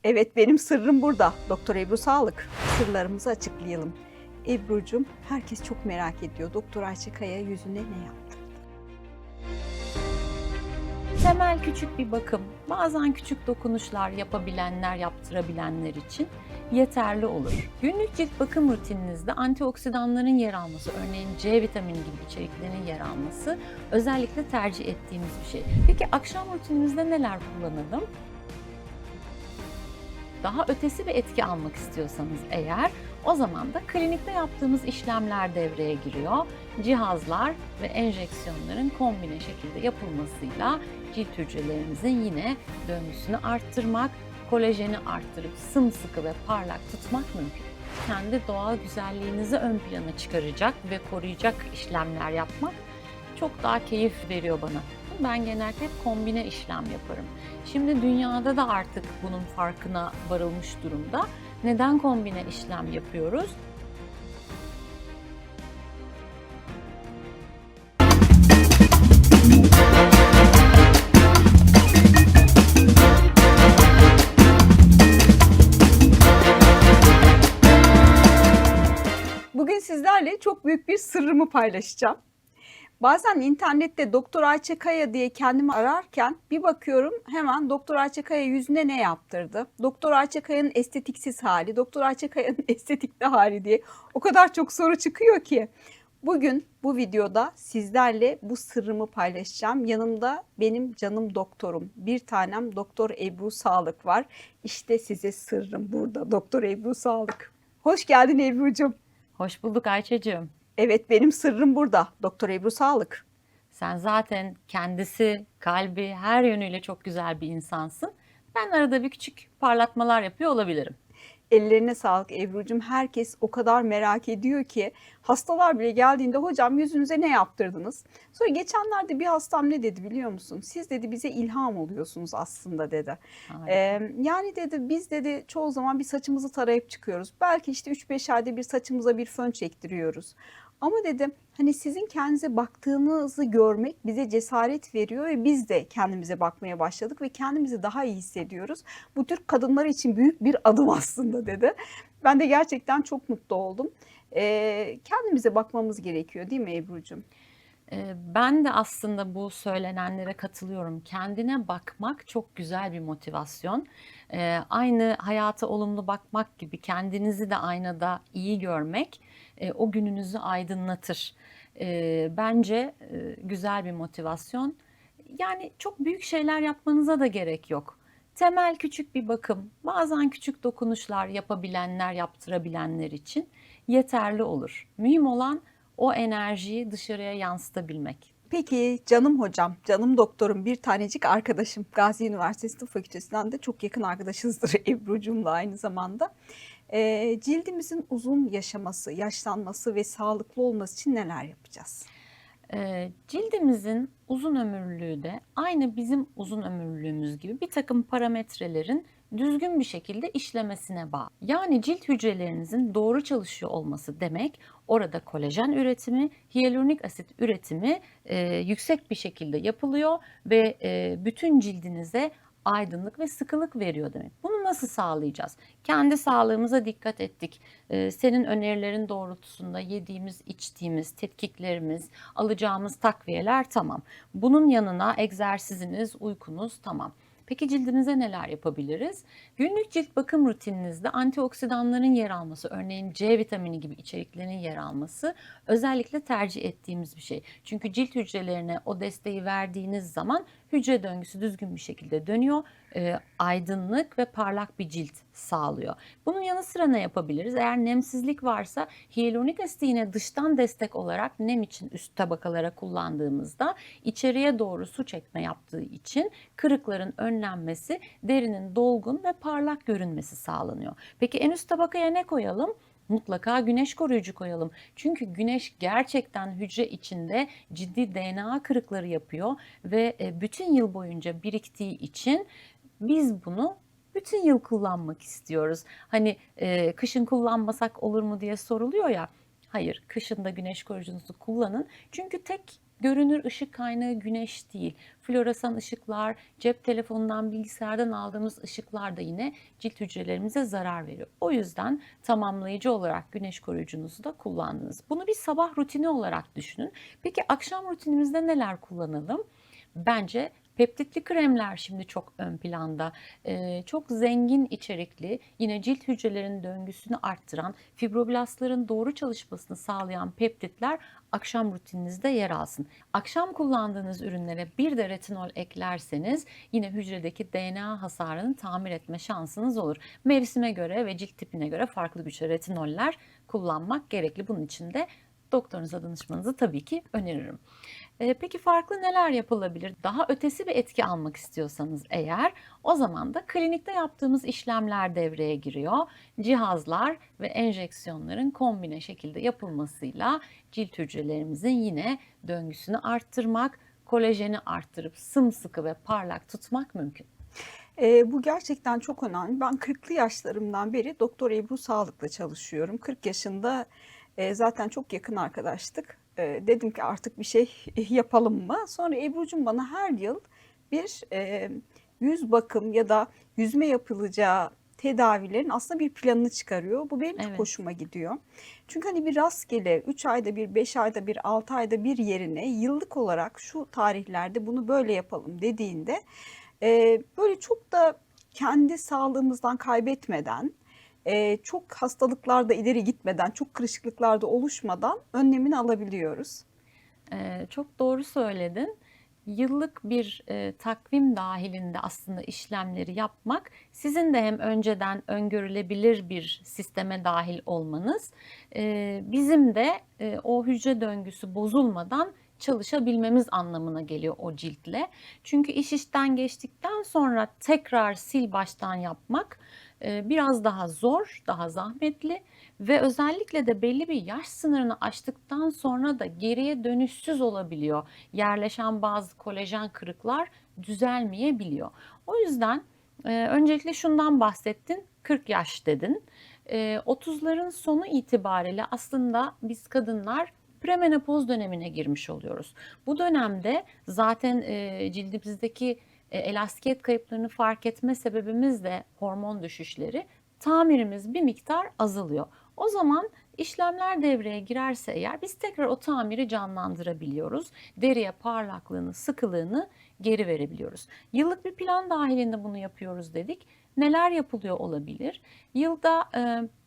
Evet, benim sırrım burada. Doktor Ebru Sağlık. Sırlarımızı açıklayalım. Ebru'cum, herkes çok merak ediyor. Doktor Ayça Kaya yüzüne ne yaptı? Temel küçük bir bakım, bazen küçük dokunuşlar yapabilenler, yaptırabilenler için yeterli olur. Günlük cilt bakım rutininizde antioksidanların yer alması, örneğin C vitamini gibi içeriklerin yer alması özellikle tercih ettiğimiz bir şey. Peki akşam rutinimizde neler kullanalım? Daha ötesi bir etki almak istiyorsanız eğer, o zaman da klinikte yaptığımız işlemler devreye giriyor. Cihazlar ve enjeksiyonların kombine şekilde yapılmasıyla cilt hücrelerimizin yine döngüsünü arttırmak, kolajeni arttırıp sımsıkı ve parlak tutmak mümkün. Kendi doğal güzelliğinizi ön plana çıkaracak ve koruyacak işlemler yapmak çok daha keyif veriyor bana. Ben genellikle hep kombine işlem yaparım. Şimdi dünyada da artık bunun farkına varılmış durumda. Neden kombine işlem yapıyoruz? Bugün sizlerle çok büyük bir sırrımı paylaşacağım. Bazen internette Doktor Ayça Kaya diye kendimi ararken bir bakıyorum hemen Doktor Ayça Kaya yüzüne ne yaptırdı? Doktor Ayça Kaya'nın estetiksiz hali, Doktor Ayça Kaya'nın estetikli hali diye o kadar çok soru çıkıyor ki. Bugün bu videoda sizlerle bu sırrımı paylaşacağım. Yanımda benim canım doktorum, bir tanem Doktor Ebru Sağlık var. İşte size sırrım burada, Doktor Ebru Sağlık. Hoş geldin Ebru'cum. Hoş bulduk Ayça'cığım. Evet, benim sırrım burada, Doktor Ebru Sağlık. Sen zaten kendisi, kalbi, her yönüyle çok güzel bir insansın. Ben arada bir küçük parlatmalar yapıyor olabilirim. Ellerine sağlık Ebru'cum. Herkes o kadar merak ediyor ki hastalar bile geldiğinde hocam yüzünüze ne yaptırdınız? Sonra geçenlerde bir hastam ne dedi biliyor musun? Siz dedi bize ilham oluyorsunuz aslında dedi. Harika. Yani dedi biz dedi çoğu zaman bir saçımızı tarayıp çıkıyoruz. Belki işte 3-5 ayda bir saçımıza bir fön çektiriyoruz. Ama dedim hani sizin kendinize baktığınızı görmek bize cesaret veriyor ve biz de kendimize bakmaya başladık ve kendimizi daha iyi hissediyoruz. Bu Türk kadınları için büyük bir adım aslında dedi. Ben de gerçekten çok mutlu oldum. Kendimize bakmamız gerekiyor değil mi Ebru'cum? Ben de aslında bu söylenenlere katılıyorum. Kendine bakmak çok güzel bir motivasyon. Aynı hayata olumlu bakmak gibi kendinizi de aynada iyi görmek o gününüzü aydınlatır. Bence güzel bir motivasyon. Yani çok büyük şeyler yapmanıza da gerek yok. Temel küçük bir bakım, bazen küçük dokunuşlar yapabilenler, yaptırabilenler için yeterli olur. Mühim olan o enerjiyi dışarıya yansıtabilmek. Peki canım hocam, canım doktorum, bir tanecik arkadaşım. Gazi Üniversitesi Tıp Fakültesinden de çok yakın arkadaşızdır Ebru'cumla aynı zamanda. Cildimizin uzun yaşaması, yaşlanması ve sağlıklı olması için neler yapacağız? Cildimizin uzun ömürlülüğü de aynı bizim uzun ömürlülüğümüz gibi bir takım parametrelerin düzgün bir şekilde işlemesine bağlı. Yani cilt hücrelerinizin doğru çalışıyor olması demek orada kolajen üretimi, hyaluronik asit üretimi yüksek bir şekilde yapılıyor ve bütün cildinize aydınlık ve sıkılık veriyor demek. Bunu nasıl sağlayacağız? Kendi sağlığımıza dikkat ettik. Senin önerilerin doğrultusunda yediğimiz, içtiğimiz, tetkiklerimiz, alacağımız takviyeler tamam. Bunun yanına egzersiziniz, uykunuz tamam. Peki cildinize neler yapabiliriz? Günlük cilt bakım rutininizde antioksidanların yer alması, örneğin C vitamini gibi içeriklerin yer alması özellikle tercih ettiğimiz bir şey. Çünkü cilt hücrelerine o desteği verdiğiniz zaman hücre döngüsü düzgün bir şekilde dönüyor, aydınlık ve parlak bir cilt sağlıyor. Bunun yanı sıra ne yapabiliriz? Eğer nemsizlik varsa hyaluronik asiti yine dıştan destek olarak nem için üst tabakalara kullandığımızda içeriye doğru su çekme yaptığı için kırıkların önlenmesi, derinin dolgun ve parlak görünmesi sağlanıyor. Peki en üst tabakaya ne koyalım? Mutlaka güneş koruyucu koyalım. Çünkü güneş gerçekten hücre içinde ciddi DNA kırıkları yapıyor ve bütün yıl boyunca biriktiği için biz bunu bütün yıl kullanmak istiyoruz. Hani kışın kullanmasak olur mu diye soruluyor ya. Hayır, kışın da güneş koruyucunuzu kullanın. Çünkü tek görünür ışık kaynağı güneş değil. Floresan ışıklar, cep telefonundan, bilgisayardan aldığımız ışıklar da yine cilt hücrelerimize zarar veriyor. O yüzden tamamlayıcı olarak güneş koruyucunuzu da kullandınız. Bunu bir sabah rutini olarak düşünün. Peki akşam rutinimizde neler kullanalım? Bence peptitli kremler şimdi çok ön planda. Çok zengin içerikli, yine cilt hücrelerinin döngüsünü arttıran, fibroblastların doğru çalışmasını sağlayan peptitler akşam rutininizde yer alsın. Akşam kullandığınız ürünlere bir de retinol eklerseniz yine hücredeki DNA hasarını tamir etme şansınız olur. Mevsime göre ve cilt tipine göre farklı güçte retinoller kullanmak gerekli. Bunun için de doktorunuza danışmanızı tabii ki öneririm. Peki farklı neler yapılabilir? Daha ötesi bir etki almak istiyorsanız eğer, o zaman da klinikte yaptığımız işlemler devreye giriyor. Cihazlar ve enjeksiyonların kombine şekilde yapılmasıyla cilt hücrelerimizin yine döngüsünü arttırmak, kolajeni arttırıp sımsıkı ve parlak tutmak mümkün. Bu gerçekten çok önemli. Ben 40'lı yaşlarımdan beri Doktor Ebru Sağlık'la çalışıyorum. 40 yaşında zaten çok yakın arkadaştık. Dedim ki artık bir şey yapalım mı? Sonra Ebru'cum bana her yıl bir yüz bakım ya da yüzme yapılacağı tedavilerin aslında bir planını çıkarıyor. Bu benim çok Evet. hoşuma gidiyor. Çünkü hani bir rastgele 3 ayda bir, 5 ayda bir, 6 ayda bir yerine yıllık olarak şu tarihlerde bunu böyle yapalım dediğinde böyle çok da kendi sağlığımızdan kaybetmeden, çok hastalıklarda ileri gitmeden, çok kırışıklıklarda oluşmadan önlemini alabiliyoruz. Çok doğru söyledin. Yıllık bir takvim dahilinde aslında işlemleri yapmak, sizin de hem önceden öngörülebilir bir sisteme dahil olmanız, bizim de o hücre döngüsü bozulmadan çalışabilmemiz anlamına geliyor o ciltle. Çünkü iş işten geçtikten sonra tekrar sil baştan yapmak biraz daha zor, daha zahmetli ve özellikle de belli bir yaş sınırını aştıktan sonra da geriye dönüşsüz olabiliyor. Yerleşen bazı kolajen kırıklar düzelmeyebiliyor. O yüzden öncelikle şundan bahsettin, 40 yaş dedin. 30'ların sonu itibariyle aslında biz kadınlar premenopoz dönemine girmiş oluyoruz. Bu dönemde zaten cildimizdeki elastikiyet kayıplarını fark etme sebebimiz de hormon düşüşleri. Tamirimiz bir miktar azalıyor. O zaman işlemler devreye girerse eğer biz tekrar o tamiri canlandırabiliyoruz. Deriye parlaklığını, sıkılığını geri verebiliyoruz. Yıllık bir plan dahilinde bunu yapıyoruz dedik. Neler yapılıyor olabilir? Yılda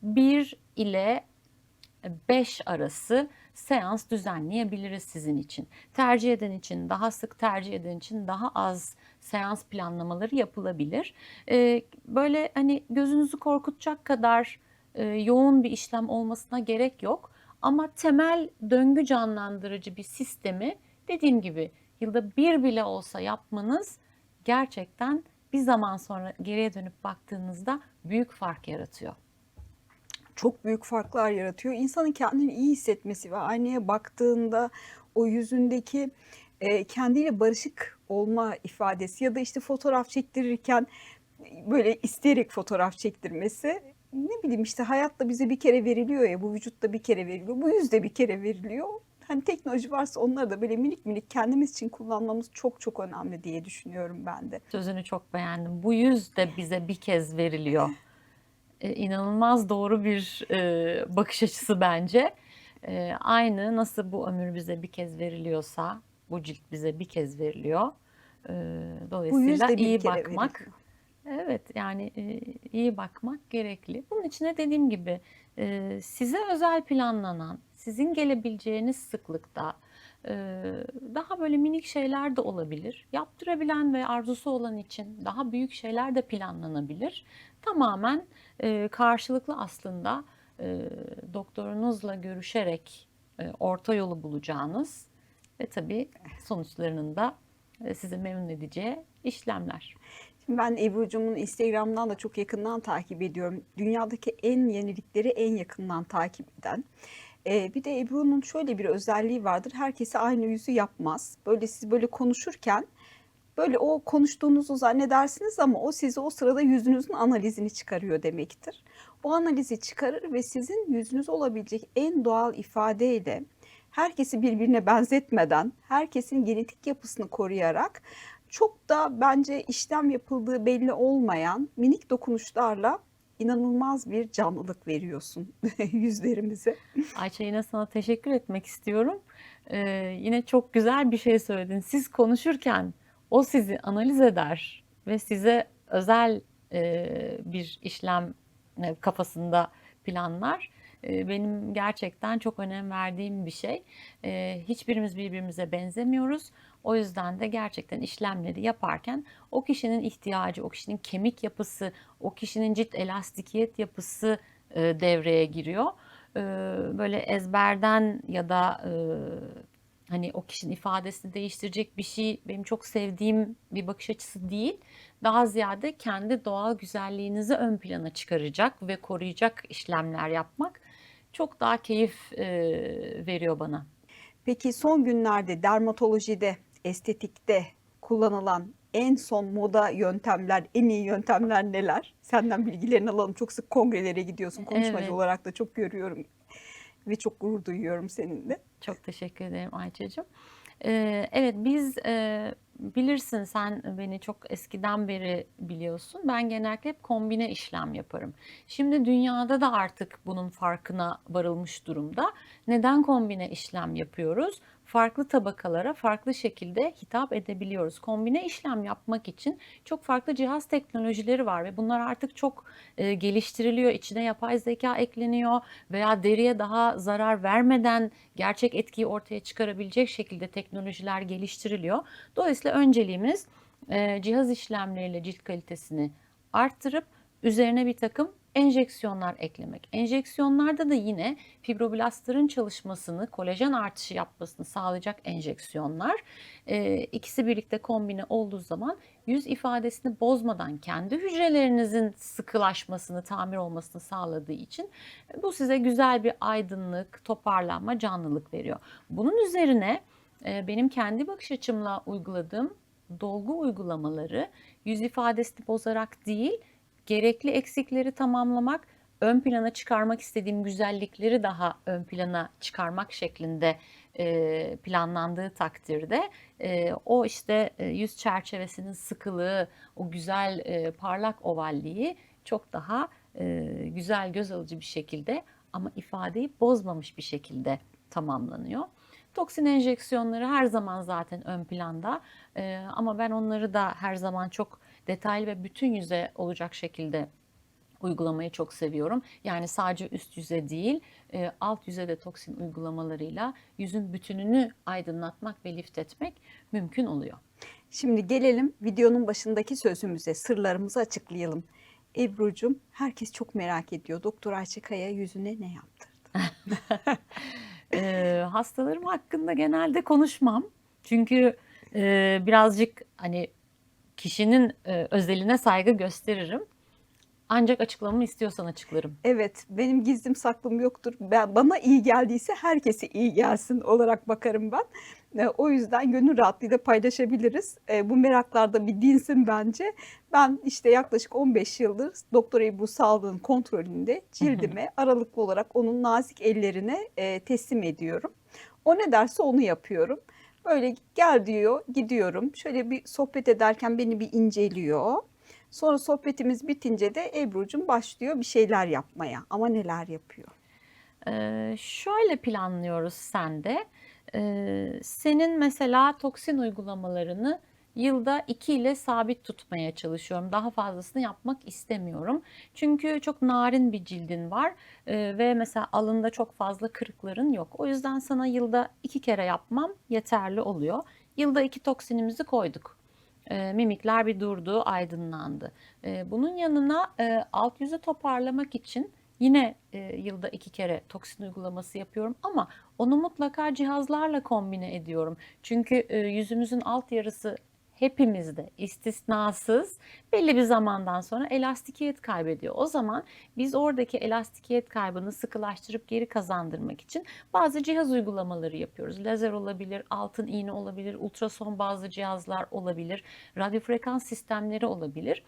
1 ile 5 arası seans düzenleyebiliriz sizin için. Tercih eden için daha sık, tercih eden için daha az seans planlamaları yapılabilir. Böyle hani gözünüzü korkutacak kadar yoğun bir işlem olmasına gerek yok. Ama temel döngü canlandırıcı bir sistemi dediğim gibi yılda bir bile olsa yapmanız gerçekten bir zaman sonra geriye dönüp baktığınızda büyük fark yaratıyor. Çok büyük farklar yaratıyor. İnsanın kendini iyi hissetmesi ve aynaya baktığında o yüzündeki kendiyle barışık olma ifadesi ya da işte fotoğraf çektirirken böyle isteyerek fotoğraf çektirmesi, ne bileyim işte hayat da bize bir kere veriliyor ya, bu vücut da bir kere veriliyor, bu yüz de bir kere veriliyor. Hani teknoloji varsa onları da böyle minik minik kendimiz için kullanmamız çok çok önemli diye düşünüyorum ben de. Sözünü çok beğendim. Bu yüz de bize bir kez veriliyor. İnanılmaz doğru bir bakış açısı bence. Aynı nasıl bu ömür bize bir kez veriliyorsa, bu cilt bize bir kez veriliyor. Bu yüz Dolayısıyla de bir iyi kere bakmak, veriliyor. evet yani iyi bakmak gerekli. Bunun için de dediğim gibi size özel planlanan, sizin gelebileceğiniz sıklıkta e, daha böyle minik şeyler de olabilir. Yaptırabilen ve arzusu olan için daha büyük şeyler de planlanabilir. Tamamen karşılıklı aslında doktorunuzla görüşerek orta yolu bulacağınız ve tabii sonuçlarının da sizi memnun edeceği işlemler. Şimdi ben Ebru'cumun Instagram'dan da çok yakından takip ediyorum. Dünyadaki en yenilikleri en yakından takip eden. Bir de Ebru'nun şöyle bir özelliği vardır. Herkese aynı yüzü yapmaz. Böyle siz böyle konuşurken böyle o konuştuğunuzu zannedersiniz ama o size o sırada yüzünüzün analizini çıkarıyor demektir. O analizi çıkarır ve sizin yüzünüz olabilecek en doğal ifadeyle herkesi birbirine benzetmeden, herkesin genetik yapısını koruyarak çok da bence işlem yapıldığı belli olmayan minik dokunuşlarla inanılmaz bir canlılık veriyorsun yüzlerimize. Ayça, yine sana teşekkür etmek istiyorum. Yine çok güzel bir şey söyledin. Siz konuşurken o sizi analiz eder ve size özel bir işlem kafasında planlar. Benim gerçekten çok önem verdiğim bir şey. Hiçbirimiz birbirimize benzemiyoruz. O yüzden de gerçekten işlemleri yaparken o kişinin ihtiyacı, o kişinin kemik yapısı, o kişinin cilt elastikiyet yapısı devreye giriyor. Böyle ezberden ya da hani o kişinin ifadesini değiştirecek bir şey benim çok sevdiğim bir bakış açısı değil. Daha ziyade kendi doğal güzelliğinizi ön plana çıkaracak ve koruyacak işlemler yapmak çok daha keyif veriyor bana. Peki son günlerde dermatolojide, estetikte kullanılan en son moda yöntemler, en iyi yöntemler neler? Senden bilgilerini alalım. Çok sık kongrelere gidiyorsun. Konuşmacı Evet. olarak da çok görüyorum ve çok gurur duyuyorum seninle. Çok teşekkür ederim Ayça'cığım. Evet, biz bilirsin, sen beni çok eskiden beri biliyorsun. Ben genellikle hep kombine işlem yaparım. Şimdi dünyada da artık bunun farkına varılmış durumda. Neden kombine işlem yapıyoruz? Farklı tabakalara farklı şekilde hitap edebiliyoruz. Kombine işlem yapmak için çok farklı cihaz teknolojileri var ve bunlar artık çok geliştiriliyor. İçine yapay zeka ekleniyor veya deriye daha zarar vermeden gerçek etkiyi ortaya çıkarabilecek şekilde teknolojiler geliştiriliyor. Dolayısıyla önceliğimiz cihaz işlemleriyle cilt kalitesini arttırıp üzerine bir takım enjeksiyonlar eklemek. Enjeksiyonlarda da yine fibroblastların çalışmasını, kolajen artışı yapmasını sağlayacak enjeksiyonlar. İkisi birlikte kombine olduğu zaman yüz ifadesini bozmadan kendi hücrelerinizin sıkılaşmasını, tamir olmasını sağladığı için bu size güzel bir aydınlık, toparlanma, canlılık veriyor. Bunun üzerine benim kendi bakış açımla uyguladığım dolgu uygulamaları yüz ifadesini bozarak değil, gerekli eksikleri tamamlamak, ön plana çıkarmak istediğim güzellikleri daha ön plana çıkarmak şeklinde planlandığı takdirde o işte yüz çerçevesinin sıkılığı, o güzel parlak ovalliği çok daha güzel, göz alıcı bir şekilde ama ifadeyi bozmamış bir şekilde tamamlanıyor. Toksin enjeksiyonları her zaman zaten ön planda ama ben onları da her zaman çok detaylı ve bütün yüze olacak şekilde uygulamayı çok seviyorum. Yani sadece üst yüze değil, alt yüze de toksin uygulamalarıyla yüzün bütününü aydınlatmak ve lift etmek mümkün oluyor. Şimdi gelelim videonun başındaki sözümüze, sırlarımızı açıklayalım. Ebru'cum, herkes çok merak ediyor. Doktor Ayça Kaya yüzüne ne yaptırdı? Hastalarım hakkında genelde konuşmam. Çünkü birazcık hani kişinin özeline saygı gösteririm. Ancak açıklamamı istiyorsan açıklarım. Evet, benim gizlim saklım yoktur. Bana iyi geldiyse herkese iyi gelsin olarak bakarım ben. O yüzden gönül rahatlığıyla paylaşabiliriz. Bu meraklar da bir dinsin bence. Ben işte yaklaşık 15 yıldır Doktor Ebru Sağlığın kontrolünde cildime aralıklı olarak onun nazik ellerine teslim ediyorum. O ne derse onu yapıyorum. Böyle gel diyor, gidiyorum. Şöyle bir sohbet ederken beni bir inceliyor. Sonra sohbetimiz bitince de Ebru'cum başlıyor bir şeyler yapmaya. Ama neler yapıyor? Şöyle planlıyoruz sende. Senin mesela toksin uygulamalarını yılda 2 ile sabit tutmaya çalışıyorum. Daha fazlasını yapmak istemiyorum. Çünkü çok narin bir cildin var ve mesela alında çok fazla kırıkların yok. O yüzden sana yılda 2 kere yapmam yeterli oluyor. Yılda 2 toksinimizi koyduk. Mimikler bir durdu, aydınlandı. Bunun yanına alt yüzü toparlamak için yine yılda 2 kere toksin uygulaması yapıyorum ama onu mutlaka cihazlarla kombine ediyorum. Çünkü yüzümüzün alt yarısı hepimizde istisnasız belli bir zamandan sonra elastikiyet kaybediyor. O zaman biz oradaki elastikiyet kaybını sıkılaştırıp geri kazandırmak için bazı cihaz uygulamaları yapıyoruz. Lazer olabilir, altın iğne olabilir, ultrason bazlı cihazlar olabilir, radyo frekans sistemleri olabilir.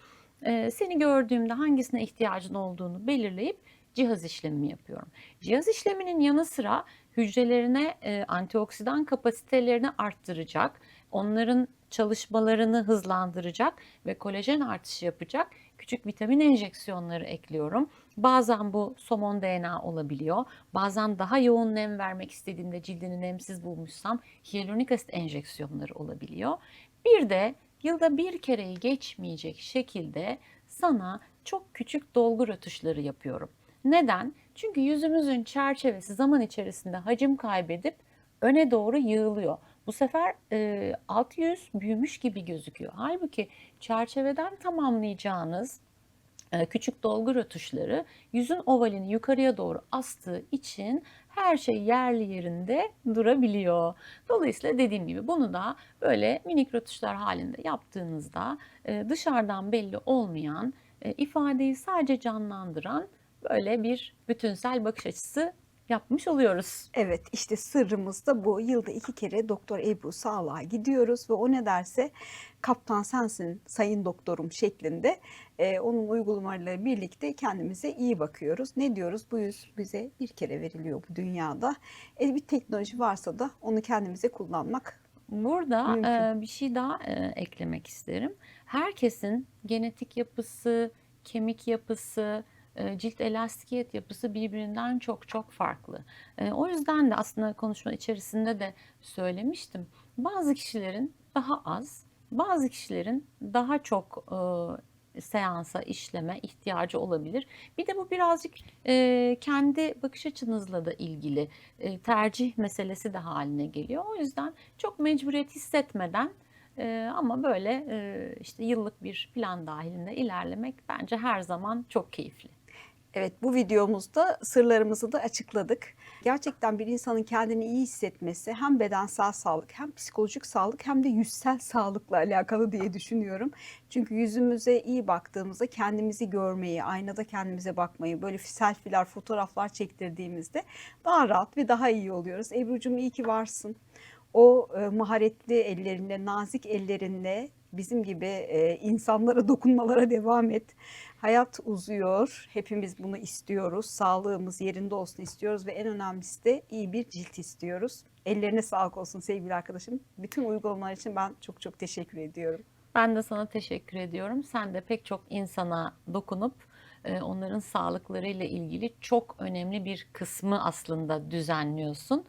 Seni gördüğümde hangisine ihtiyacın olduğunu belirleyip cihaz işlemi yapıyorum. Cihaz işleminin yanı sıra hücrelerine antioksidan kapasitelerini arttıracak, onların çalışmalarını hızlandıracak ve kolajen artışı yapacak küçük vitamin enjeksiyonları ekliyorum. Bazen bu somon DNA olabiliyor. Bazen daha yoğun nem vermek istediğimde cildini nemsiz bulmuşsam hyaluronik asit enjeksiyonları olabiliyor. Bir de yılda bir kereyi geçmeyecek şekilde sana çok küçük dolgu rötuşları yapıyorum. Neden? Çünkü yüzümüzün çerçevesi zaman içerisinde hacim kaybedip öne doğru yığılıyor. Bu sefer alt yüz büyümüş gibi gözüküyor. Halbuki çerçeveden tamamlayacağınız küçük dolgu rötuşları yüzün ovalini yukarıya doğru astığı için her şey yerli yerinde durabiliyor. Dolayısıyla dediğim gibi bunu da böyle minik rötuşlar halinde yaptığınızda dışarıdan belli olmayan, ifadeyi sadece canlandıran böyle bir bütünsel bakış açısı yapmış oluyoruz. Evet, işte sırrımız da bu. Yılda 2 kere Doktor Ebru Sağlık'a gidiyoruz ve o ne derse kaptan sensin sayın doktorum şeklinde onun uygulamalarıyla birlikte kendimize iyi bakıyoruz. Ne diyoruz? Bu yüz bize bir kere veriliyor bu dünyada. Bir teknoloji varsa da onu kendimize kullanmak Burada mümkün. bir şey daha eklemek isterim. Herkesin genetik yapısı, kemik yapısı, cilt elastikiyet yapısı birbirinden çok çok farklı. O yüzden de aslında konuşma içerisinde de söylemiştim. Bazı kişilerin daha az, bazı kişilerin daha çok seansa, işleme ihtiyacı olabilir. Bir de bu birazcık kendi bakış açınızla da ilgili tercih meselesi de haline geliyor. O yüzden çok mecburiyet hissetmeden ama böyle işte yıllık bir plan dahilinde ilerlemek bence her zaman çok keyifli. Evet, bu videomuzda sırlarımızı da açıkladık. Gerçekten bir insanın kendini iyi hissetmesi hem bedensel sağlık hem psikolojik sağlık hem de yüzsel sağlıkla alakalı diye düşünüyorum. Çünkü yüzümüze iyi baktığımızda kendimizi görmeyi, aynada kendimize bakmayı, böyle selfie'ler, fotoğraflar çektirdiğimizde daha rahat ve daha iyi oluyoruz. Ebru'cum iyi ki varsın. O maharetli ellerinle, nazik ellerinle bizim gibi insanlara dokunmalara devam et. Hayat uzuyor. Hepimiz bunu istiyoruz. Sağlığımız yerinde olsun istiyoruz ve en önemlisi de iyi bir cilt istiyoruz. Ellerine sağlık olsun sevgili arkadaşım. Bütün uygulamalar için ben çok çok teşekkür ediyorum. Ben de sana teşekkür ediyorum. Sen de pek çok insana dokunup onların sağlıklarıyla ilgili çok önemli bir kısmı aslında düzenliyorsun.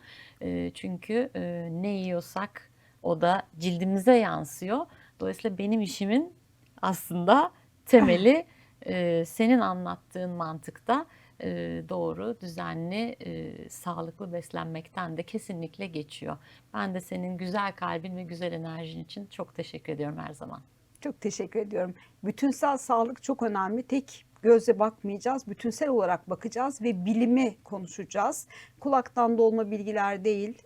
Çünkü ne yiyorsak o da cildimize yansıyor. Dolayısıyla benim işimin aslında temeli senin anlattığın mantıkta doğru, düzenli, sağlıklı beslenmekten de kesinlikle geçiyor. Ben de senin güzel kalbin ve güzel enerjin için çok teşekkür ediyorum her zaman. Çok teşekkür ediyorum. Bütünsel sağlık çok önemli. Tek gözle bakmayacağız. Bütünsel olarak bakacağız ve bilimi konuşacağız. Kulaktan dolma bilgiler değil,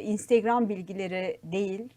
Instagram bilgileri değil,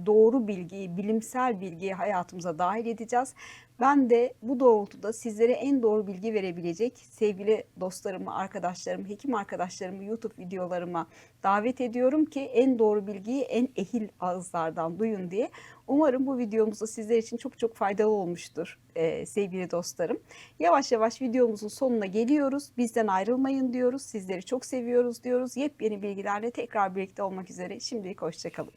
doğru bilgiyi, bilimsel bilgiyi hayatımıza dahil edeceğiz. Ben de bu doğrultuda sizlere en doğru bilgi verebilecek sevgili dostlarımı, arkadaşlarımı, hekim arkadaşlarımı YouTube videolarıma davet ediyorum ki en doğru bilgiyi en ehil ağızlardan duyun diye. Umarım bu videomuz da sizler için çok çok faydalı olmuştur sevgili dostlarım. Yavaş yavaş videomuzun sonuna geliyoruz. Bizden ayrılmayın diyoruz. Sizleri çok seviyoruz diyoruz. Yepyeni bilgilerle tekrar birlikte olmak üzere. Şimdilik hoşça kalın.